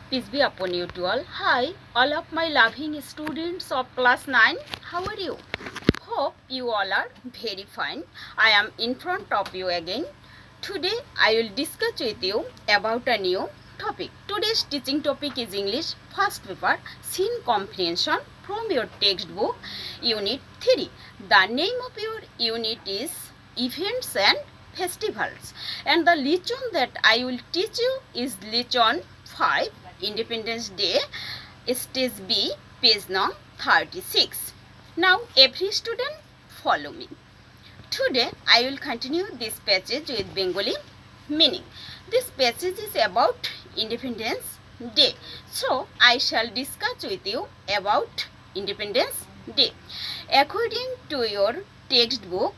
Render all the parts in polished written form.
Peace be upon you to all. Hi, all of my loving students of class 9. How are you? Hope you all are very fine. I am in front of you again. Today I will discuss with you about a new topic. Today's teaching topic is English first paper scene comprehension from your textbook unit 3. The name of your unit is events and festivals, and the lesson that I will teach you is lesson 5, Independence Day, stage B, page number 36. Now every student follow me. Today I will continue this passage with Bengali meaning. This passage is about Independence Day. So I shall discuss with you about Independence Day. According to your textbook,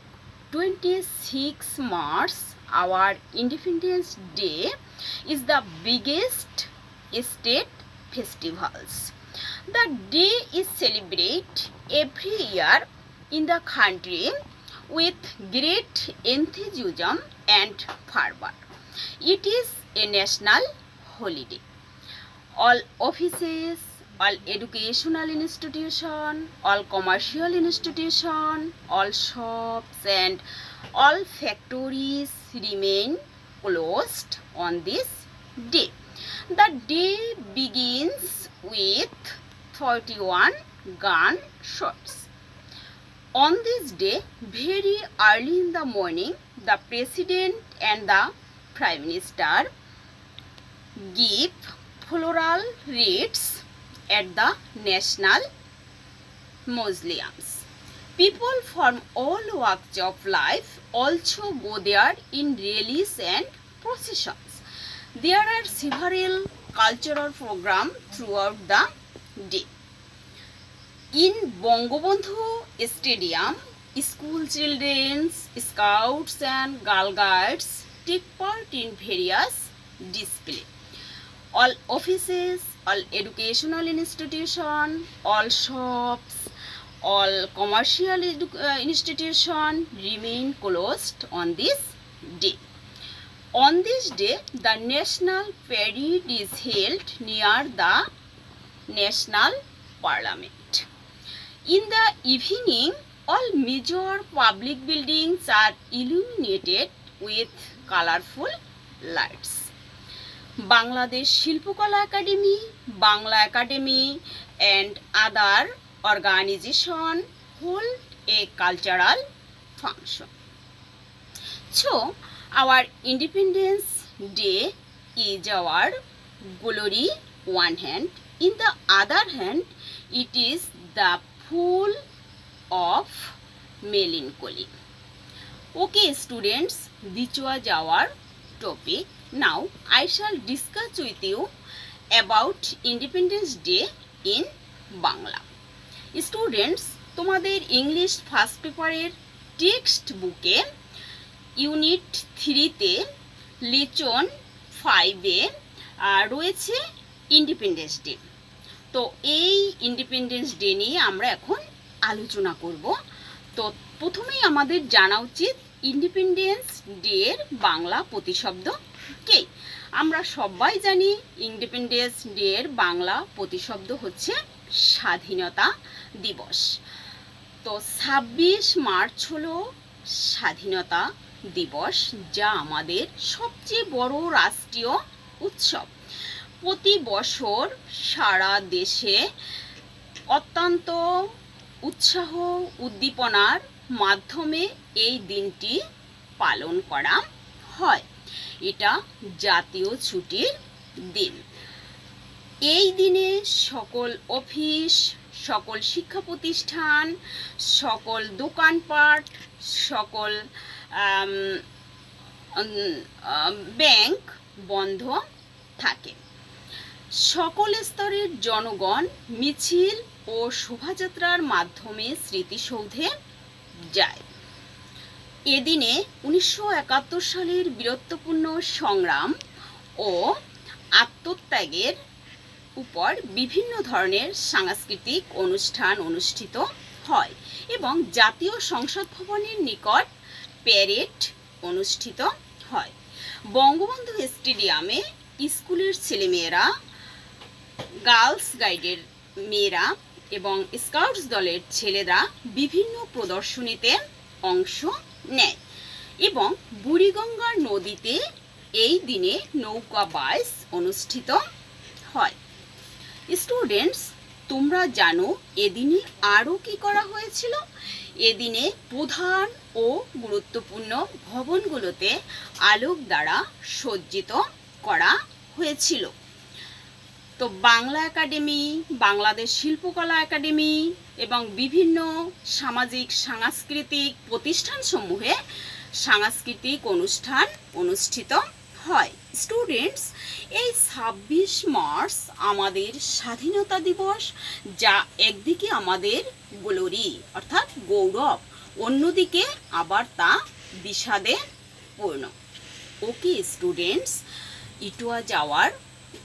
26 March, our Independence Day is the biggest state festivals. The day is celebrated every year in the country with great enthusiasm and fervor. It is a national holiday. All offices, all educational institutions, all commercial institutions, all shops and all factories remain closed on this day. The day begins with 31 gun shots. On this day, very early in the morning, the President and the Prime Minister give floral wreaths at the national mausoleums. People from all walks of life also go there in rallies and processions. There are several cultural programs throughout the day. In Bangabandhu Stadium, school children, scouts and girl guides take part in various displays. All offices, all educational institutions, all shops, all commercial institutions remain closed on this day. On this day, the national parade is held near the National Parliament. In the evening, all major public buildings are illuminated with colorful lights. Bangladesh Shilpokala Academy, Bangla Academy and other organizations hold a cultural function. So, our Independence Day is our glory one hand. In the other hand, it is the full of melancholy. Okay students, this was our topic. Now I shall discuss with you about Independence Day in Bangla. Students, তোমাদের English first পেপারের text বুকে unit 3-তে lesson 5-এ রয়েছে independence day. তো এই independence day নিয়ে আমরা এখন আলোচনা করব। তো প্রথমেই আমাদের জানা উচিত ইন্ডিপেন্ডেন্স ডে এর বাংলা প্রতিশব্দ কি। আমরা সবাই জানি ইন্ডিপেন্ডেন্স ডে এর বাংলা প্রতিশব্দ হচ্ছে স্বাধীনতা দিবস। তো 26 মার্চ হলো স্বাধীনতা দিবস, যা আমাদের সবচেয়ে বড় রাষ্ট্রীয় উৎসব। প্রতি বছর সারা দেশে অত্যন্ত উৎসাহ উদ্দীপনার মাধ্যমে এই দিনটি পালন করা হয়। এটা জাতীয় ছুটির দিন। এই দিনে সকল অফিস, সকল শিক্ষা প্রতিষ্ঠান, সকল দোকানপাট, সকল ব্যাংক বন্ধ থাকে। সকল স্তরের জনগণ মিছিল ও শোভাযাত্রার মাধ্যমে স্মৃতিসৌধে যায়। এদিনে 1971 সালের বীরত্বপূর্ণ সংগ্রাম ও আত্মত্যাগের উপর বিভিন্ন ধরনের সাংস্কৃতিক অনুষ্ঠান অনুষ্ঠিত হয় এবং জাতীয় সংসদ ভবনের নিকট প্যারেড অনুষ্ঠিত হয়। বঙ্গবন্ধু স্টেডিয়ামে স্কুলের ছেলেমেয়েরা গার্লস গাইডের মেয়েরা এবং স্কাউটস দলের ছেলেরা বিভিন্ন প্রদর্শনীতে অংশ নেয় এবং বুড়িগঙ্গা নদীতে এই দিনে নৌকা বাইচ অনুষ্ঠিত হয়। স্টুডেন্টস, তোমরা জানো এদিনে আরও কি করা হয়েছিল? এদিনে প্রধান ও গুরুত্বপূর্ণ ভবনগুলোতে আলোক দ্বারা সজ্জিত করা হয়েছিল। তো বাংলা একাডেমি, বাংলাদেশ শিল্পকলা একাডেমি এবং বিভিন্ন সামাজিক সাংস্কৃতিক প্রতিষ্ঠানসমূহে সাংস্কৃতিক অনুষ্ঠান অনুষ্ঠিত হয়। স্টুডেন্টস, এই ২৬ মার্চ আমাদের স্বাধীনতা দিবস, যা একদিকে আমাদের গ্লোরি অর্থাৎ গৌরব, অন্যদিকে আবার তা বিষাদে পূর্ণ। Okay students, it was our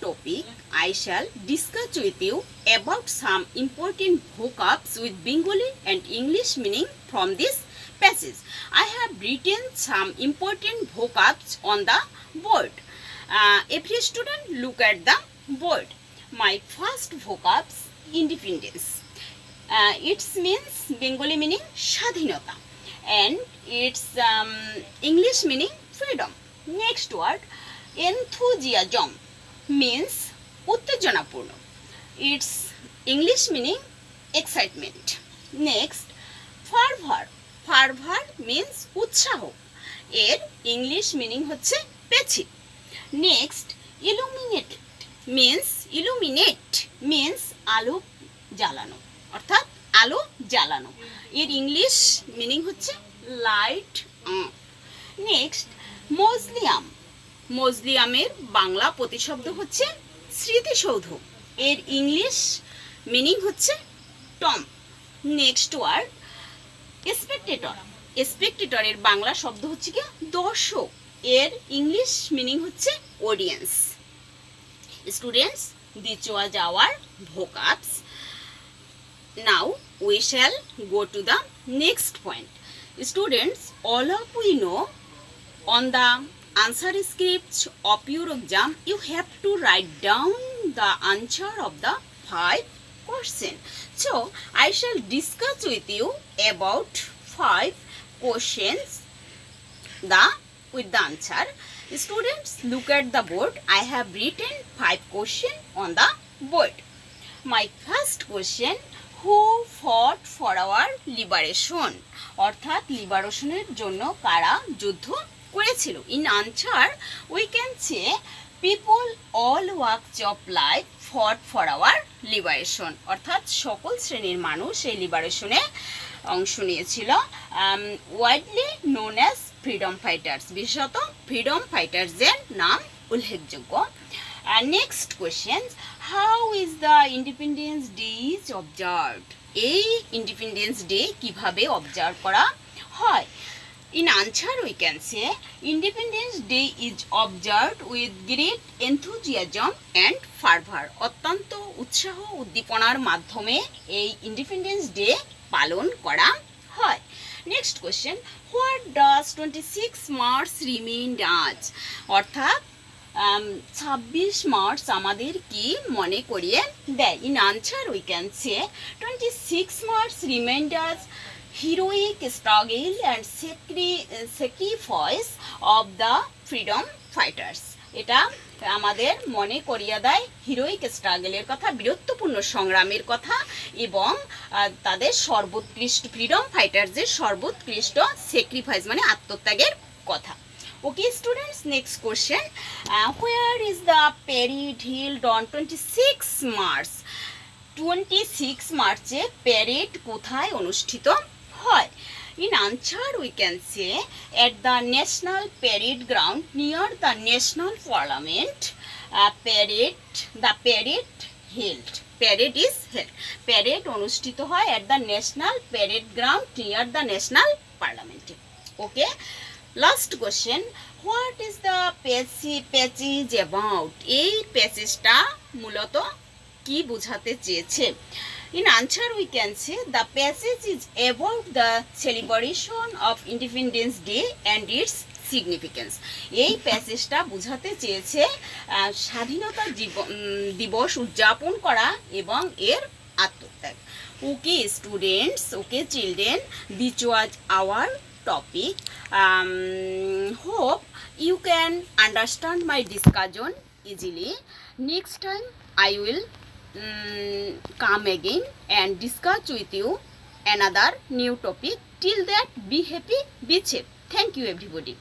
topic. I shall discuss with you about some important vocabs with Bengali and English meaning from this passage. I have written some important vocabs on the board. Every student look at the board. My first vocabs, independence. It means Bengali meaning স্বাধীনতা and its English meaning freedom. Next word, enthusiasm means উত্তেজনাপূর্ণ. Its English meaning excitement. Next, fervor. Fervor means উৎসাহ. এর English meaning হচ্ছে পেছি. Next, illuminate means আলো জ্বালানো অর্থাৎ আলো জ্বালানো. এর ইংলিশ মিনিং হচ্ছে লাইট অন. Next, mausoleum. মজলিয়ামের বাংলা প্রতিশব্দ হচ্ছে স্মৃতিসৌধ. এর ইংলিশ মিনিং হচ্ছে টম. Next word, spectator. স্পেকটেটরের বাংলা শব্দ হচ্ছে কি দর্শক. এর ইংলিশ মিনিং হচ্ছে audience. Students, this was our vocabs. Now we shall go to the next point. Students, all of we know on the answer script of your exam you have to write down the answer of the 5 questions. So I shall discuss with you about 5 questions with the answer. Students, look at the board. I have written 5 questions on the board. My first question, who fought for our liberation? অর্থাৎ লিবারেশনের জন্য কারা যুদ্ধ করেছিল? In answer we can say people all walks of life fought for our liberation. অর্থাৎ সকল শ্রেণীর মানুষ এই লিবারেশনে অংশ নিয়েছিল. Widely known as freedom fighters, বিশেষত ফ্রিডম ফাইটার্সদের নাম উল্লেখযোগ্য. Next question, how is the independence day is observed? এই ইন্ডিপেন্ডেন্স ডে কিভাবে অবজার্ভ করা হয়? In answer we can say independence day is observed with great enthusiasm and fervour. অত্যন্ত উৎসাহ উদ্দীপনার মাধ্যমে এই ইন্ডিপেন্ডেন্স ডে পালন করা হয়. Next question, what does 26 March remained আজ? অর্থাৎ 26 মার্চ আমাদের কি মনে করিয়ে দেয়? In answer we can say 26 March remind us heroic struggle and sacrifice of the freedom fighters. এটা আমাদের মনে করিয়ে দেয় হিরোইক স্ট্রাগলের কথা, বীরত্বপূর্ণ সংগ্রামের কথা এবং তাদের সর্বোৎকৃষ্ট ফ্রিডম ফাইটার্সের সর্বোৎকৃষ্ট স্যাক্রিফাইস মানে আত্মত্যাগের কথা. Okay students, next question, where is the parade held on 26 March? 26 মার্চে প্যারেড কোথায় অনুষ্ঠিত হয়? In answer we can say at the National Parade Ground near the National Parliament. The parade held. Parade is held. Parade অনুষ্ঠিত হয় at the National Parade Ground near the National Parliament. Okay. Last question, what is the passage about? এই প্যাসেজটা মূলত কি বোঝাতে চেয়েছে? In answer we can say the passage is about the celebration of Independence Day and its significance. এই প্যাসেজটা বোঝাতে চেয়েছে স্বাধীনতা দিবস উদযাপন করা এবং এর আত্মত্যাগ। Okay students, okay children, this was hour topic. Hope you can understand my discussion easily. Next time I will come again and discuss with you another new topic. Till that, be happy, be safe. Thank you everybody.